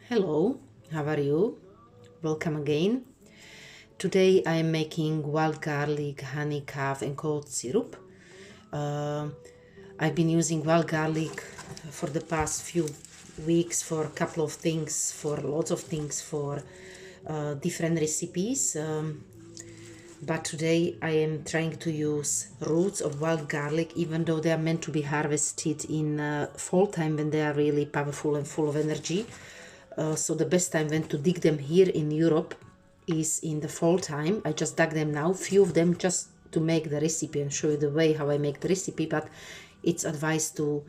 Hello, how are you? Welcome again. Today I am making wild garlic, honey, calf, and cold syrup. Uh, I've been using wild garlic for the past few weeks for a couple of things, for lots of things, for different recipes. But today I am trying to use roots of wild garlic, even though they are meant to be harvested in fall time when they are really powerful and full of energy. So the best time when to dig them here in Europe is in the fall time. I just dug them now, few of them just to make the recipe and show you the way how I make the recipe, but it's advised to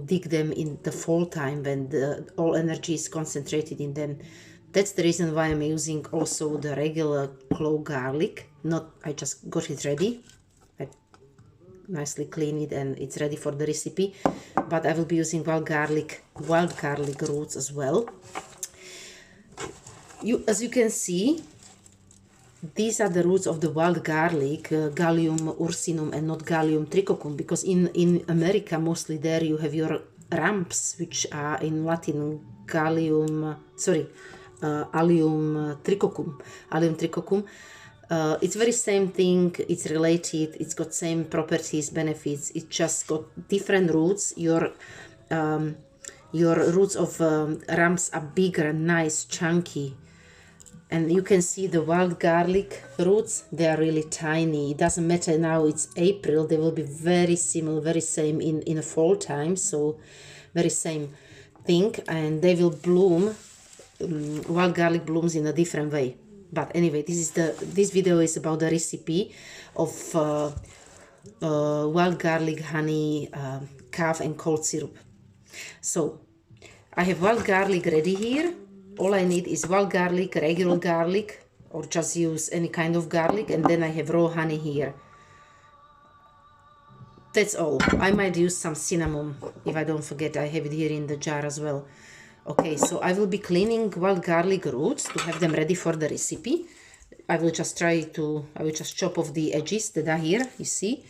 dig them in the fall time when all energy is concentrated in them. That's the reason why I'm using also the regular clove garlic. Not, I just got it ready. I nicely clean it and it's ready for the recipe. But I will be using wild garlic roots as well. As you can see, these are the roots of the wild garlic, Gallium ursinum and not Gallium trichocum, because in America mostly there you have your ramps, which are in Latin Allium trichocum. It's very same thing, it's related, it's got same properties, benefits, it just got different roots. Your roots of ramps are bigger, nice, chunky. And you can see the wild garlic roots, they are really tiny. It doesn't matter now, it's April, they will be very similar, very same in a fall time, so very same thing. And they will bloom, wild garlic blooms in a different way. But anyway, this video is about the recipe of wild garlic, honey, calf and cold syrup. So I have wild garlic ready here. All I need is wild garlic, regular garlic, or just use any kind of garlic, and then I have raw honey here. That's all. I might use some cinnamon if I don't forget. I have it here in the jar as well. Okay, so I will be cleaning wild garlic roots to have them ready for the recipe. I will just chop off the edges that are here, you see,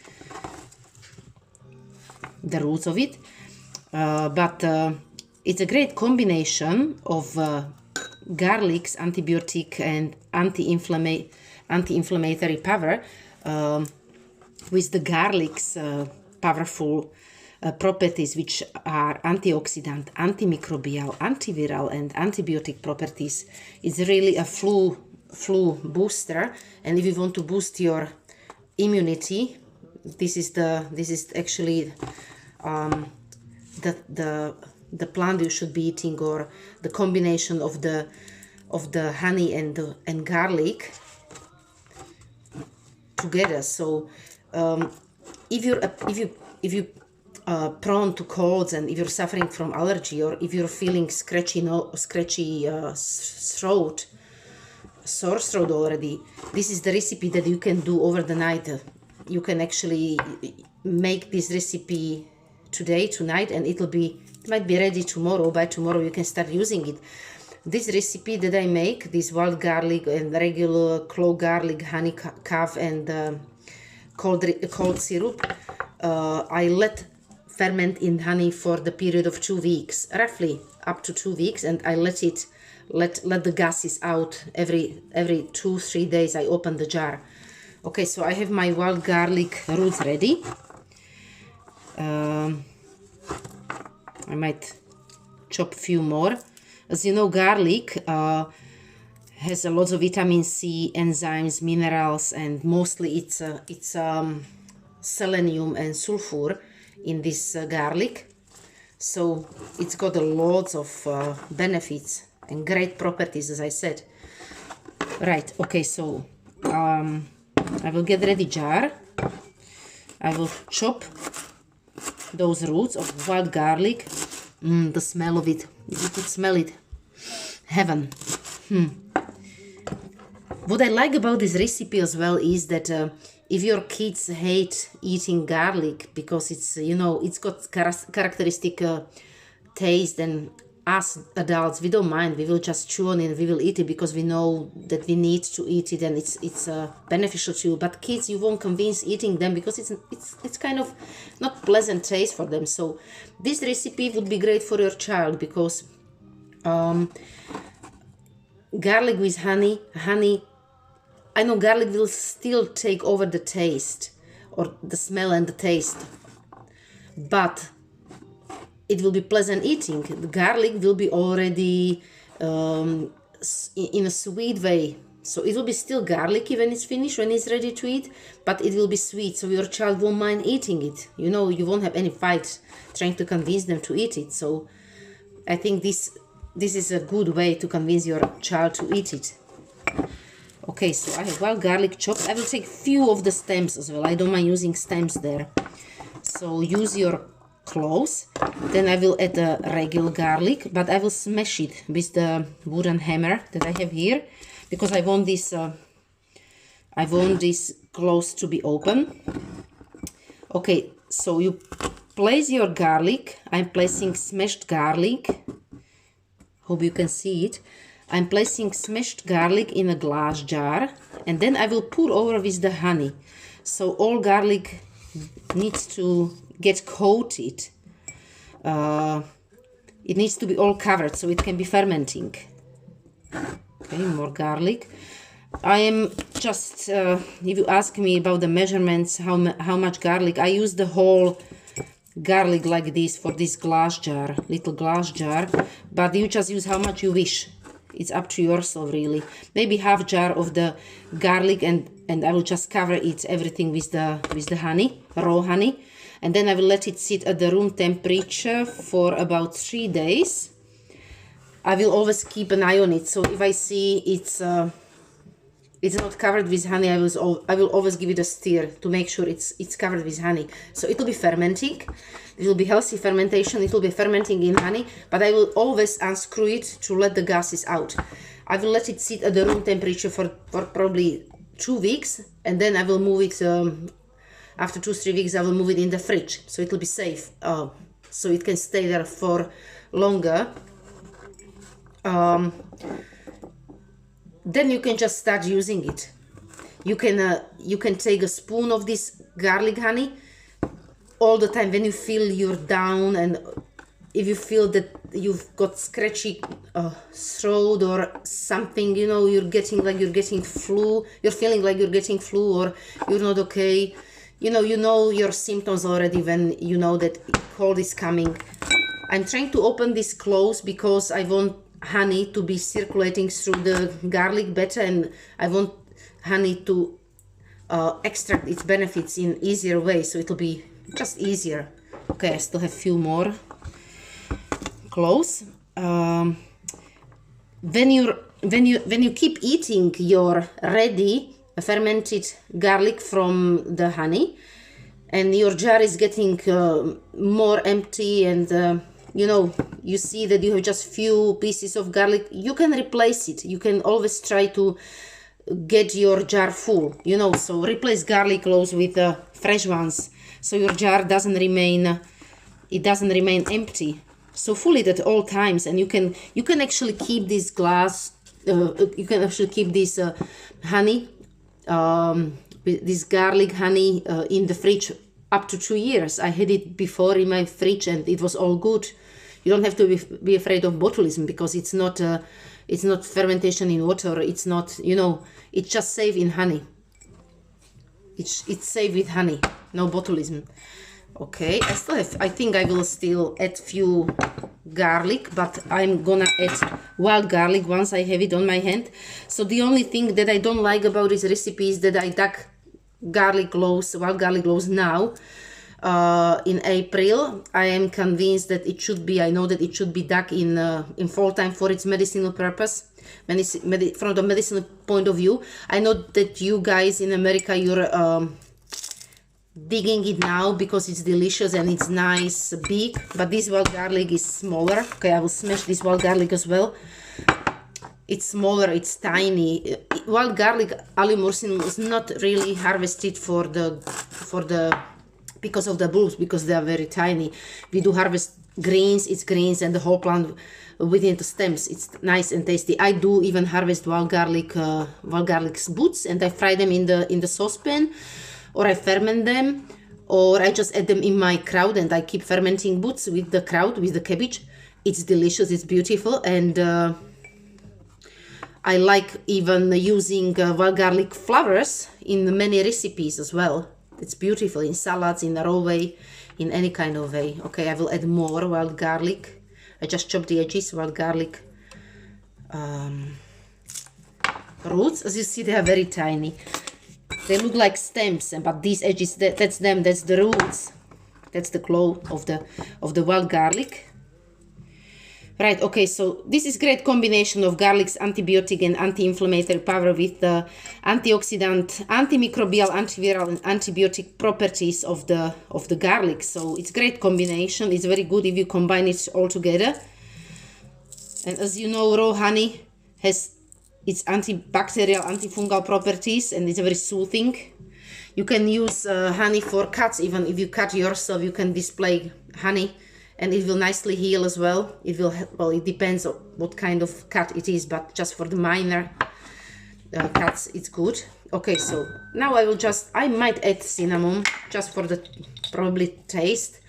the roots of it. But it's a great combination of garlic's antibiotic and anti-inflammatory power with the garlic's powerful properties, which are antioxidant, antimicrobial, antiviral and antibiotic properties. It's really a flu booster, and if you want to boost your immunity, this is actually the plant you should be eating, or the combination of the honey and garlic together. So if you prone to colds, and if you're suffering from allergy, or if you're feeling sore throat already, this is the recipe that you can do over the night. You can actually make this recipe tonight, and it might be ready tomorrow. By tomorrow you can start using it. This recipe that I make, this wild garlic and regular clove garlic, honey, calf and cold syrup, I let ferment in honey for the period of 2 weeks, roughly up to 2 weeks, and I let the gases out every 2-3 days. I open the jar. Okay, so I have my wild garlic roots ready. I might chop a few more. As you know, garlic has a lot of vitamin C, enzymes, minerals, and mostly it's selenium and sulfur in this garlic. So it's got a lot of benefits and great properties, as I said. Right, okay, so I will get ready jar. I will chop those roots of wild garlic. The smell of it, you could smell it. Heaven. What I like about this recipe as well is that if your kids hate eating garlic because it's got characteristic taste, and us adults, we don't mind. We will just chew on it, we will eat it because we know that we need to eat it, and it's beneficial to you. But kids, you won't convince eating them because it's kind of not pleasant taste for them. So this recipe would be great for your child, because Garlic with honey, I know garlic will still take over the taste or the smell and the taste, but it will be pleasant eating. The garlic will be already in a sweet way. So it will be still garlicky when it's finished, when it's ready to eat, but it will be sweet, so your child won't mind eating it. You know, you won't have any fight trying to convince them to eat it. So I think this is a good way to convince your child to eat it. Okay, so I have wild garlic chopped. I will take few of the stems as well. I don't mind using stems there. So use your cloves. Then I will add the regular garlic, but I will smash it with the wooden hammer that I have here, because I want this cloves to be open. Okay, so you place your garlic. I'm placing smashed garlic. Hope you can see it. I'm placing smashed garlic in a glass jar, and then I will pour over with the honey. So all garlic needs to get coated. It needs to be all covered so it can be fermenting. Okay, more garlic. I am just, if you ask me about the measurements, how much garlic, I use the whole garlic like this for this glass jar, little glass jar, but you just use how much you wish. It's up to yourself, really. Maybe half jar of the garlic, and I will just cover it, everything with the honey, raw honey, and then I will let it sit at the room temperature for about 3 days. I will always keep an eye on it, so if I see it's not covered with honey, I will always give it a stir to make sure it's covered with honey. So it will be fermenting. It will be healthy fermentation. It will be fermenting in honey, but I will always unscrew it to let the gases out. I will let it sit at the room temperature for probably 2 weeks, and then I will move it, after 2-3 weeks, I will move it in the fridge, so it will be safe, so it can stay there for longer. Then you can just start using it. You can take a spoon of this garlic honey all the time when you feel you're down, and if you feel that you've got scratchy throat or something, you know, you're feeling like you're getting flu, or you're not okay, you know your symptoms already when you know that cold is coming. I'm trying to open this close because I want honey to be circulating through the garlic better, and I want honey to extract its benefits in easier way, so it'll be just easier. Okay, I still have few more cloves. When you keep eating your ready fermented garlic from the honey, and your jar is getting more empty, and you know, you see that you have just few pieces of garlic, you can replace it. You can always try to get your jar full, you know, so replace garlic cloves with fresh ones, so your jar doesn't remain empty. So full it at all times, and you can actually keep this glass, you can actually keep this honey, this garlic honey in the fridge up to 2 years. I had it before in my fridge and it was all good. You don't have to be afraid of botulism, because it's not fermentation in water. It's not, you know, it's just safe in honey. It's safe with honey, no botulism. Okay, I think I will still add few garlic, but I'm gonna add wild garlic once I have it on my hand. So the only thing that I don't like about this recipe is that I dug garlic cloves, wild garlic cloves now in April. I am convinced that it should be, I know that it should be dug in fall time for its medicinal purpose, from the medicinal point of view. I know that you guys in America, you're digging it now because it's delicious and it's nice big, but this wild garlic is smaller. Okay, I will smash this wild garlic as well. It's smaller, it's tiny. Wild garlic, Allium ursinum, is not really harvested because of the bulbs, because they are very tiny. We do harvest greens, it's greens, and the whole plant within the stems. It's nice and tasty. I do even harvest wild garlic boots, and I fry them in the saucepan, or I ferment them, or I just add them in my kraut and I keep fermenting boots with the kraut, with the cabbage. It's delicious, it's beautiful, and I like even using wild garlic flowers in many recipes as well. It's beautiful in salads, in a raw way, in any kind of way. Okay, I will add more wild garlic. I just chopped the edges, wild garlic roots. As you see, they are very tiny. They look like stems, but these edges, that's them, that's the roots. That's the claw of the wild garlic. Right, okay, so this is great combination of garlic's antibiotic and anti-inflammatory power with the antioxidant, antimicrobial, antiviral, and antibiotic properties of the garlic. So it's great combination. It's very good if you combine it all together. And as you know, raw honey has its antibacterial, antifungal properties, and it's very soothing. You can use honey for cuts. Even if you cut yourself, you can display honey, and it will nicely heal as well. It will, well, it depends on what kind of cut it is, but just for the minor cuts, it's good. Okay, so now I might add cinnamon just for the probably taste,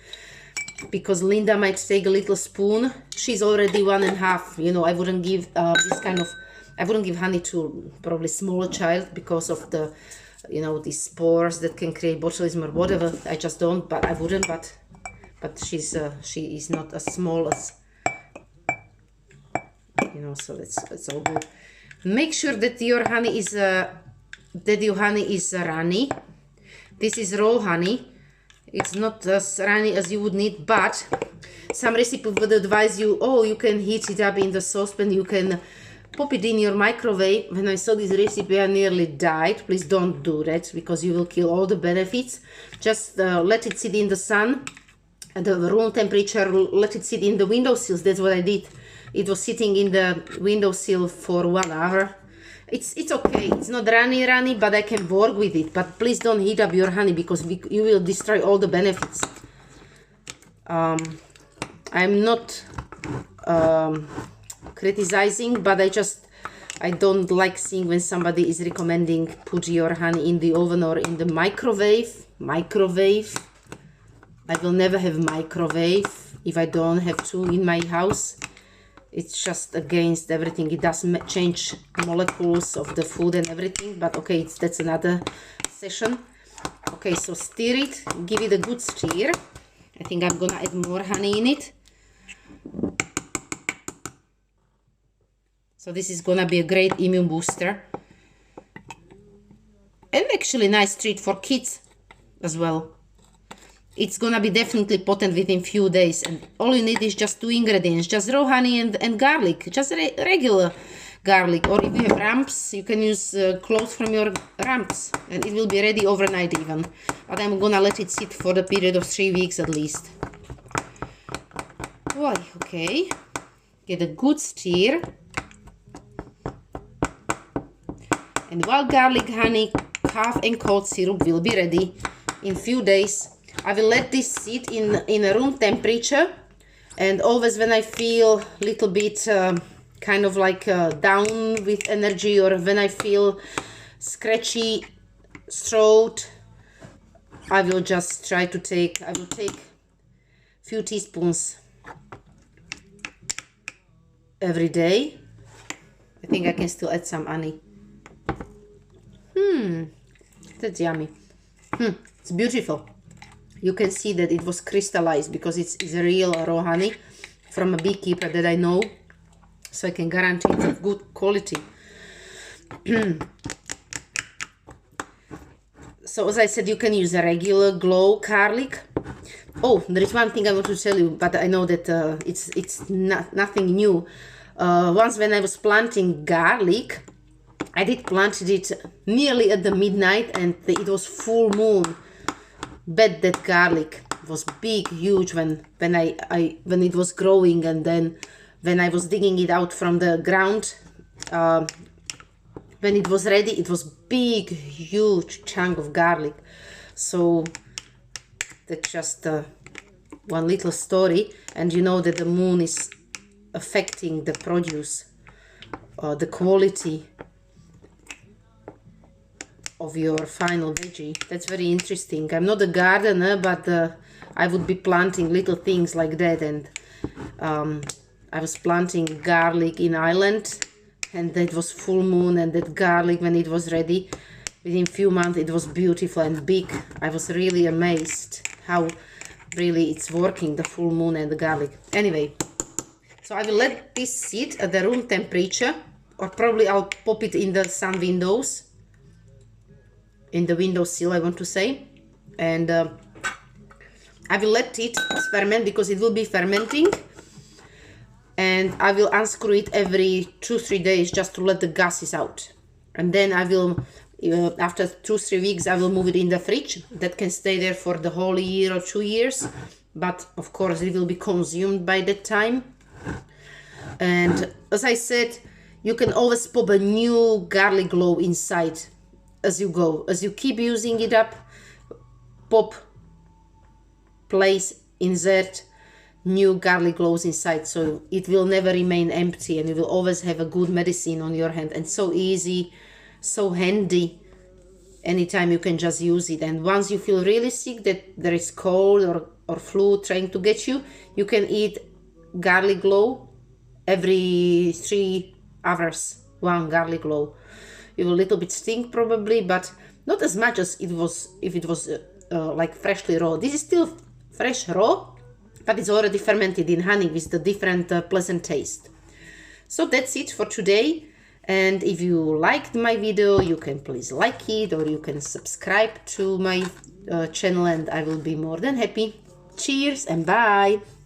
because Linda might take a little spoon. She's already 1.5. You know, I wouldn't give I wouldn't give honey to probably smaller child because of the, you know, these spores that can create botulism or whatever. I just don't, but I wouldn't, but she is not as small as, you know, so it's all good. Make sure that your honey is runny. This is raw honey. It's not as runny as you would need, but some recipe would advise you, oh, you can heat it up in the saucepan, you can pop it in your microwave. When I saw this recipe, I nearly died. Please don't do that, because you will kill all the benefits. Just let it sit in the sun at the room temperature, let it sit in the windowsills. That's what I did. It was sitting in the windowsill for 1 hour. It's okay. It's not runny, but I can work with it. But please don't heat up your honey, because you will destroy all the benefits. I'm not criticizing, but I don't like seeing when somebody is recommending put your honey in the oven or in the microwave. I will never have microwave if I don't have two in my house. It's just against everything. It does change molecules of the food and everything, but okay, that's another session. Okay, so stir it, give it a good stir. I think I'm gonna add more honey in it. So this is gonna be a great immune booster. And actually nice treat for kids as well. It's gonna be definitely potent within few days, and all you need is just 2 ingredients, just raw honey and garlic, just regular garlic. Or if you have ramps, you can use cloves from your ramps, and it will be ready overnight even. But I'm gonna let it sit for the period of 3 weeks at least. Well, okay, get a good stir. And wild garlic, honey, calf and cold syrup will be ready in few days. I will let this sit in a room temperature, and always when I feel a little bit kind of like down with energy, or when I feel scratchy throat, I will just try to take few teaspoons every day. I think I can still add some honey. That's yummy. It's beautiful. You can see that it was crystallized because it's a real raw honey from a beekeeper that I know, so I can guarantee it's of good quality. So as I said, you can use a regular glow garlic. Oh, there is one thing I want to tell you, but I know that it's nothing new. Once when I was planting garlic, I did plant it nearly at the midnight, and it was full moon. Bet that garlic was big, huge when it was growing, and then when I was digging it out from the ground, when it was ready, it was big, huge chunk of garlic. So that's just one little story, and you know that the moon is affecting the produce, the quality. of your final veggie. That's very interesting. I'm not a gardener, but I would be planting little things like that. And I was planting garlic in Ireland, and that was full moon, and that garlic, when it was ready, within few months it was beautiful and big. I was really amazed how really it's working, the full moon and the garlic. Anyway, so I will let this sit at the room temperature, or probably I'll pop it in the sun windows, in the windowsill, I want to say. And I will let it ferment, because it will be fermenting. And I will unscrew it every 2-3 days just to let the gases out. And then I will, after 2-3 weeks, I will move it in the fridge. That can stay there for the whole year or 2 years. But of course it will be consumed by that time. And as I said, you can always pop a new garlic clove inside as you go. As you keep using it up, pop, place, insert new garlic cloves inside, so it will never remain empty, and you will always have a good medicine on your hand. And so easy, so handy, anytime you can just use it. And once you feel really sick, that there is cold or flu trying to get you, you can eat garlic clove every 3 hours, 1 garlic clove. It will a little bit stink probably, but not as much as it was if it was like freshly raw. This is still fresh raw, but it's already fermented in honey with the different pleasant taste. So that's it for today. And if you liked my video, you can please like it, or you can subscribe to my channel, and I will be more than happy. Cheers and bye!